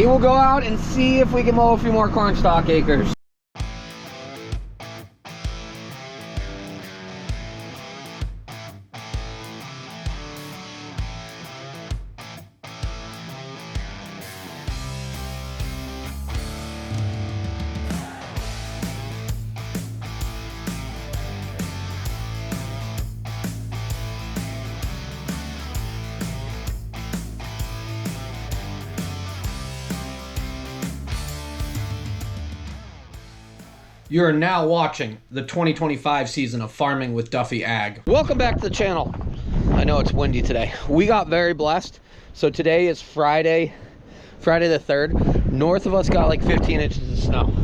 we will go out and see if we can mow a few more corn stalk acres. You are now watching the 2025 season of Farming with Duffy Ag. Welcome back to the channel. I know it's windy today. We got very blessed. So today is Friday the 3rd. North of us got like 15 inches of snow.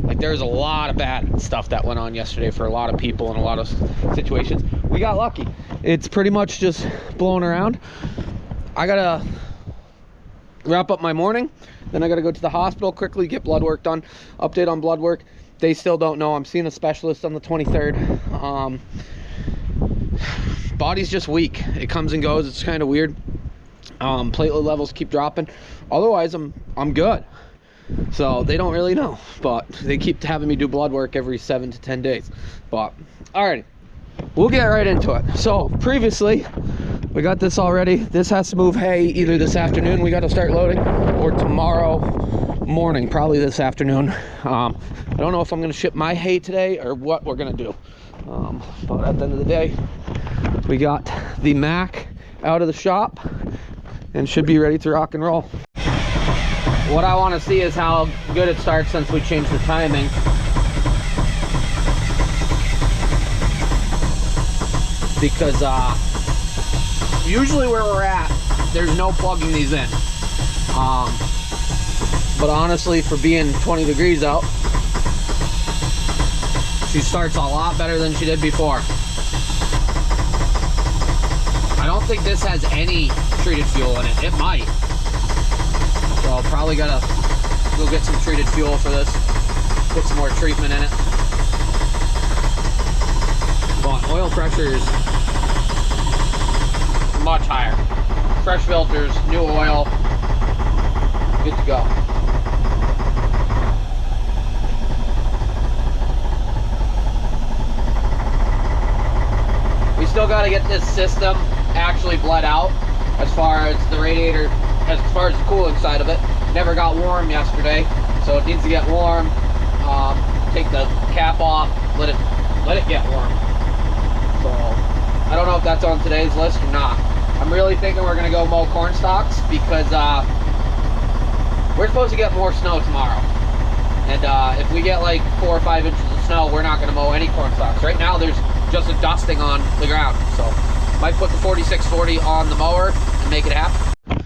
Like there's a lot of bad stuff that went on yesterday for a lot of people in a lot of situations. We got lucky. It's pretty much just blowing around. I gotta wrap up my morning. Then I gotta go to the hospital quickly, get blood work done. Update on blood work. They still don't know. I'm seeing a specialist on the 23rd. Body's just weak. It comes and goes. It's kind of weird. Platelet levels keep dropping. Otherwise, I'm good. So they don't really know, but they keep having me do blood work every 7 to 10 days. But alrighty, we'll get right into it. So previously, we got this already. This has to move hay either this afternoon. We got to start loading, or tomorrow morning, probably this afternoon. I don't know if I'm going to ship my hay today or what we're going to do. But at the end of the day, we got the Mac out of the shop and should be ready to rock and roll. What I want to see is how good it starts since we changed the timing. Because usually where we're at, there's no plugging these in. But honestly, for being 20 degrees out, she starts a lot better than she did before. I don't think this has any treated fuel in it. It might. So I'll probably gotta go get some treated fuel for this. Put some more treatment in it. But oil pressure is much higher. Fresh filters, new oil, good to go. We still got to get this system actually bled out as far as the radiator, as far as the cooling side of it. Never got warm yesterday, so it needs to get warm. Take the cap off, let it get warm. So I don't know if that's on today's list or not. I'm really thinking we're gonna go mow corn stalks because we're supposed to get more snow tomorrow. And if we get like 4 or 5 inches of snow, we're not gonna mow any corn stalks. Right now there's just a dusting on the ground. So might put the 4640 on the mower and make it happen.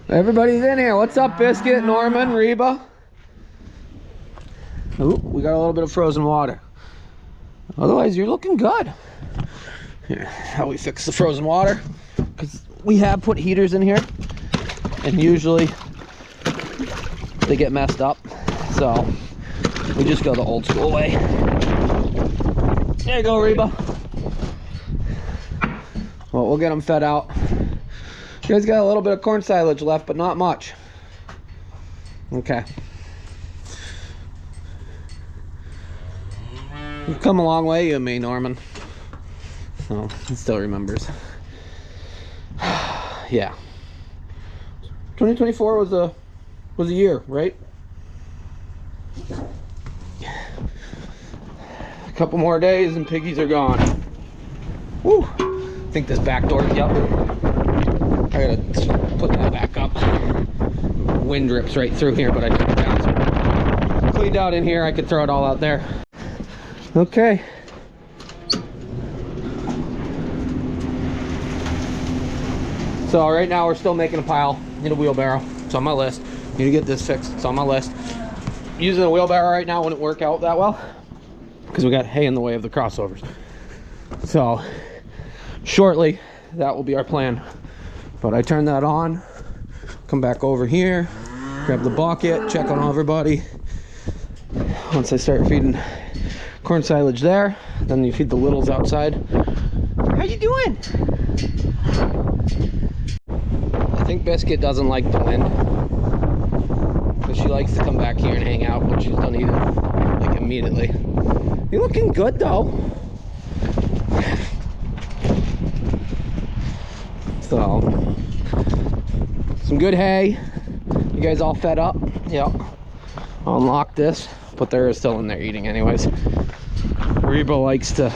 Everybody's in here. What's up, Biscuit, Norman, Reba? Ooh, we got a little bit of frozen water. Otherwise, you're looking good. Here, how we fix the frozen water, because we have put heaters in here, and usually they get messed up. So we just go the old school way. There you go, Reba. Well, we'll get them fed out. You guys got a little bit of corn silage left, but not much. Okay. You've come a long way, you and me, Norman. Oh, he still remembers. Yeah. 2024 was a year, right? A couple more days and piggies are gone. Woo! I think this back door, yep. I gotta put that back up. Wind drips right through here, but I took it down. So cleaned out in here, I could throw it all out there. Okay. So right now we're still making a pile. Need a wheelbarrow. It's on my list. Need to get this fixed. It's on my list. Using a wheelbarrow right now wouldn't work out that well because we got hay in the way of the crossovers. So shortly that will be our plan. But I turn that on, come back over here, grab the bucket, check on everybody. Once I start feeding corn silage there, then you feed the littles outside. How you doing? I think Biscuit doesn't like the wind. likes to come back here and hang out when she's done eating, like immediately. You're looking good though. So, some good hay. You guys all fed up? Yep. I'll unlock this, but they're still in there eating anyways. Reba likes to,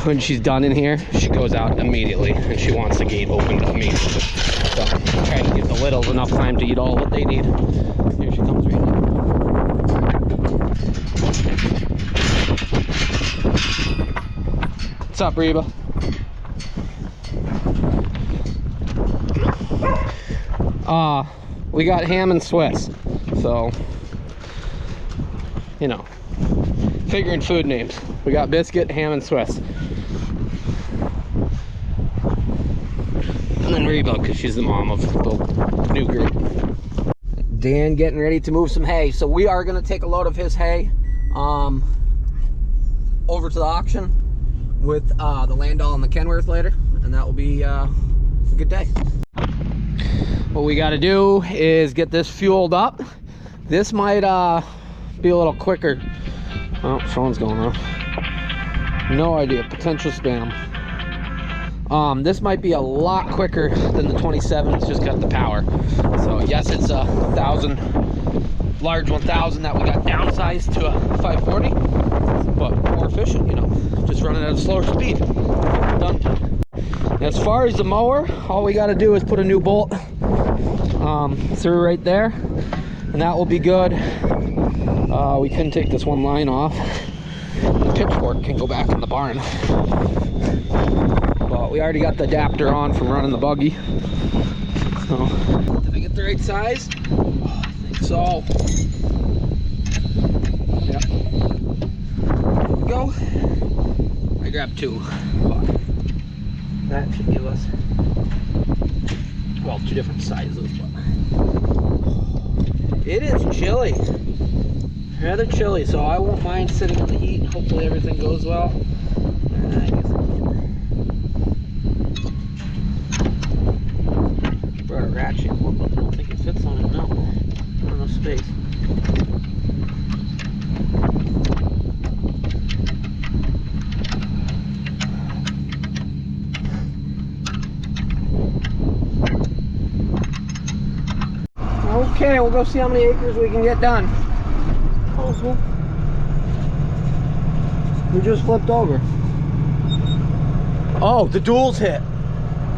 when she's done in here, she goes out immediately and she wants the gate opened immediately. So I'm trying to give the littles enough time to eat all what they need. Here she comes, Reba. What's up, Reba? We got ham and Swiss, so, you know, figuring food names. We got biscuit, ham, and Swiss. And then Reba, because she's the mom of the new group. Dan getting ready to move some hay. So we are going to take a load of his hay over to the auction with the Landau and the Kenworth later, and that will be a good day. What we got to do is get this fueled up. This might be a little quicker. Oh, phone's going off. No idea. Potential spam. This might be a lot quicker than the 27. It's just got the power. So yes, it's a 1000, large 1000 that we got downsized to a 540, but more efficient, you know, just running at a slower speed. Done. As far as the mower, all we got to do is put a new bolt through right there, and that will be good. We can take this one line off. The pitchfork can go back in the barn. But we already got the adapter on from running the buggy. So, did I get the right size? Oh, I think so. Yep. There we go. I grabbed 2. But that should give us, well, 2 different sizes. But it is chilly. Rather chilly, so I won't mind sitting in the heat. Hopefully everything goes well. I guess I brought a ratchet one, but I don't think it fits on it. No, not enough space. Okay, we'll go see how many acres we can get done. Oh, we just flipped over. Oh, the duals hit.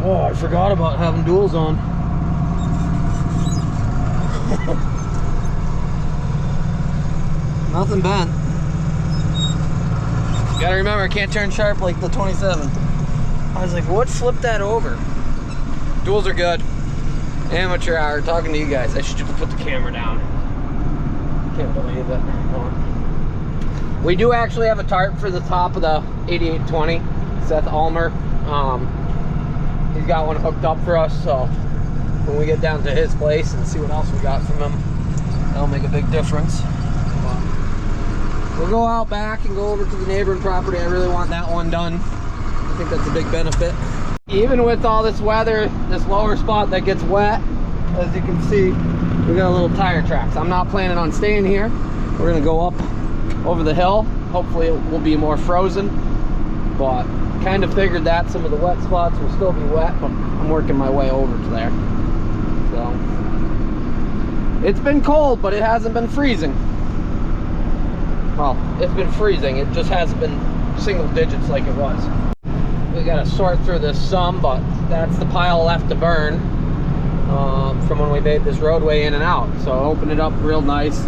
Oh, I forgot about having duals on. Nothing bent. You gotta remember, I can't turn sharp like the 27. I was like, what flipped that over? Duals are good. Amateur hour talking to you guys. I should just put the camera down. Can't believe it. We do actually have a tarp for the top of the 8820. Seth Ulmer. He's got one hooked up for us, so when we get down to his place and see what else we got from him, that'll make a big difference. We'll go out back and go over to the neighboring property. I really want that one done. I think that's a big benefit. Even with all this weather, this lower spot that gets wet, as you can see, we got a little tire tracks. I'm not planning on staying here. We're gonna go up over the hill. Hopefully it will be more frozen, but kind of figured that some of the wet spots will still be wet, but I'm working my way over to there. So it's been cold, but it hasn't been freezing. Well, it's been freezing. It just hasn't been single digits like it was. We gotta sort through this some, but that's the pile left to burn from when we made this roadway in and out. So open it up real nice.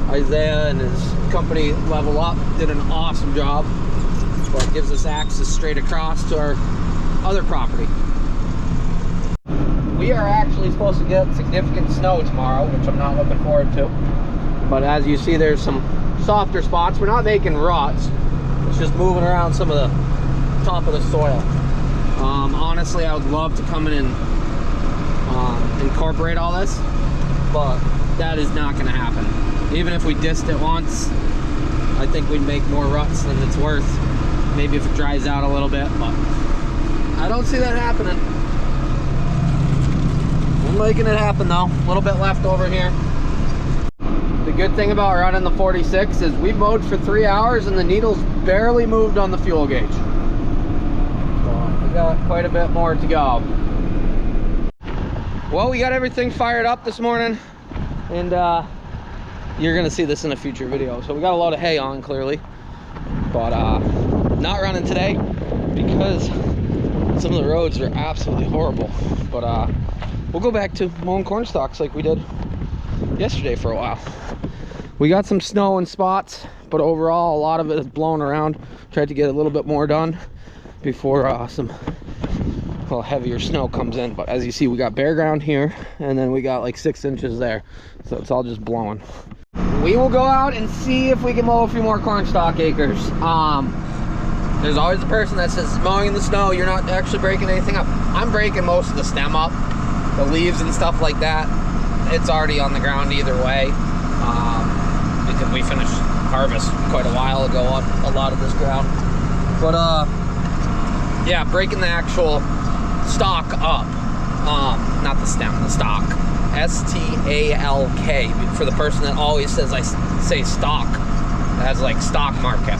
Isaiah and his company Level Up did an awesome job. But it gives us access straight across to our other property. We are actually supposed to get significant snow tomorrow, which I'm not looking forward to. But as you see, there's some softer spots. We're not making ruts. It's just moving around some of the top of the soil. Honestly, I would love to come in and incorporate all this, but that is not going to happen. Even if we dissed it once, I think we'd make more ruts than it's worth. Maybe if it dries out a little bit, but I don't see that happening. We're making it happen though. A little bit left over here. The good thing about running the 46 is we mowed for 3 hours and the needles barely moved on the fuel gauge. So we got quite a bit more to go. Well, we got everything fired up this morning, and you're gonna see this in a future video. So we got a lot of hay on, clearly, but not running today because some of the roads are absolutely horrible. But we'll go back to mowing corn stalks like we did yesterday for a while. We got some snow in spots, but overall a lot of it is blown around. Tried to get a little bit more done before some heavier snow comes in. But as you see, we got bare ground here, and then we got like 6 inches there, so it's all just blowing. We will go out and see if we can mow a few more corn stalk acres. There's always a person that says mowing in the snow, you're not actually breaking anything up. I'm breaking most of the stem up, the leaves and stuff like that. It's already on the ground either way, because we finished harvest quite a while ago on a lot of this ground. But yeah, breaking the actual stalk up, not the stem, the stalk. S-T-A-L-K, for the person that always says I say stalk, as like stock market.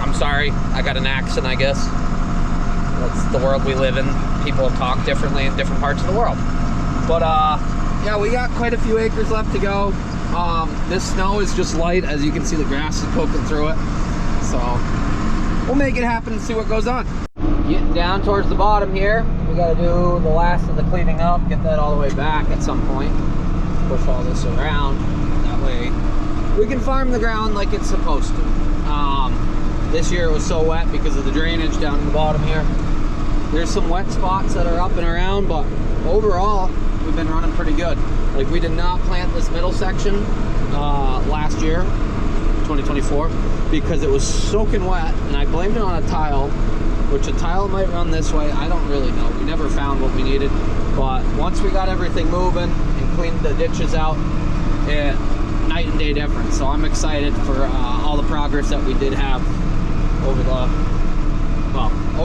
I'm sorry, I got an accent, I guess. That's the world we live in. People talk differently in different parts of the world. But yeah, we got quite a few acres left to go. This snow is just light. As you can see, the grass is poking through it. So we'll make it happen and see what goes on. Getting down towards the bottom here. We got to do the last of the cleaning up, get that all the way back at some point. Push all this around. That way we can farm the ground like it's supposed to. This year it was so wet because of the drainage down in the bottom here. There's some wet spots that are up and around, but overall we've been running pretty good. Like, we did not plant this middle section last year, 2024, because it was soaking wet, and I blamed it on a tile, which a tile might run this way. I don't really know. We never found what we needed, but once we got everything moving and cleaned the ditches out, night and day difference. So I'm excited for all the progress that we did have over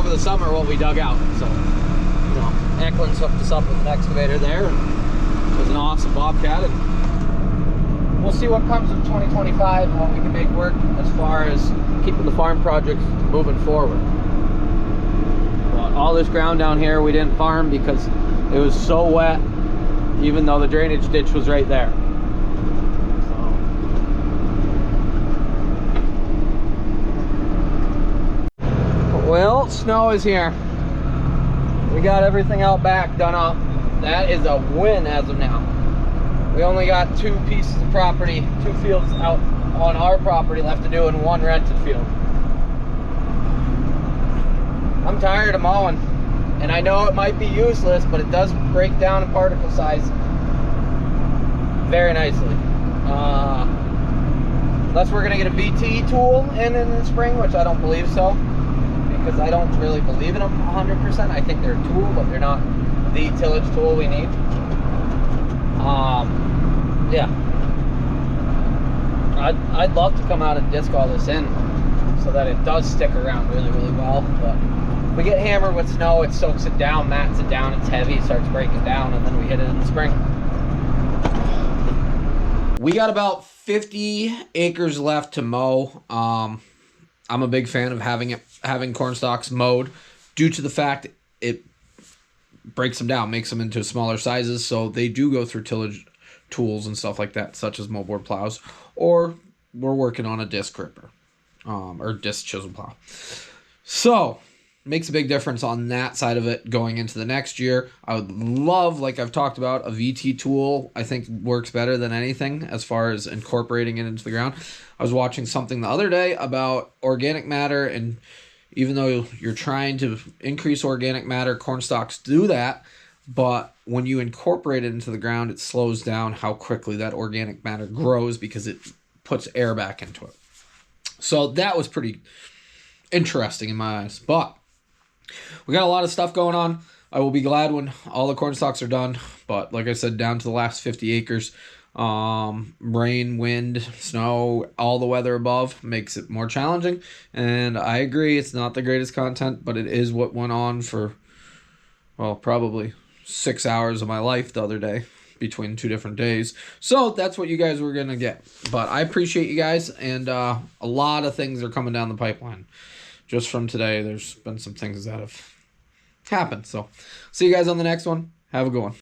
the summer, what we dug out. So, you know, Eklund's hooked us up with an excavator there, and it was an awesome bobcat, and we'll see what comes of 2025 and what we can make work as far as keeping the farm projects moving forward. But all this ground down here we didn't farm because it was so wet, even though the drainage ditch was right there. Well, snow is here. We got everything out back done up. That is a win as of now. We only got 2 pieces of property, 2 fields out on our property left to do, and 1 rented field. I'm tired of mowing, and I know it might be useless, but it does break down in particle size very nicely. Unless we're gonna get a VT tool in the spring, which I don't believe so, because I don't really believe in them 100%. I think they're a tool, but they're not the tillage tool we need. Yeah, I'd love to come out and disc all this in so that it does stick around really, really well. But if we get hammered with snow, it soaks it down, mats it down, it's heavy, it starts breaking down, and then we hit it in the spring. We got about 50 acres left to mow. I'm a big fan of having corn stalks mowed due to the fact it breaks them down, makes them into smaller sizes, so they do go through tillage tools and stuff like that, such as moldboard plows, or we're working on a disc ripper, or disc chisel plow. So makes a big difference on that side of it going into the next year. I would love, like I've talked about, a VT tool. I think works better than anything as far as incorporating it into the ground. I was watching something the other day about organic matter, and even though you're trying to increase organic matter, corn stalks do that, but when you incorporate it into the ground, it slows down how quickly that organic matter grows because it puts air back into it. So that was pretty interesting in my eyes. But we got a lot of stuff going on. I will be glad when all the corn stalks are done. But like I said, down to the last 50 acres. Rain, wind, snow, all the weather above makes it more challenging. And I agree, it's not the greatest content, but it is what went on for, well, probably 6 hours of my life the other day. between 2 different days. So that's what you guys were going to get. But I appreciate you guys, and a lot of things are coming down the pipeline. Just from today, there's been some things that have happened. So see you guys on the next one. Have a good one.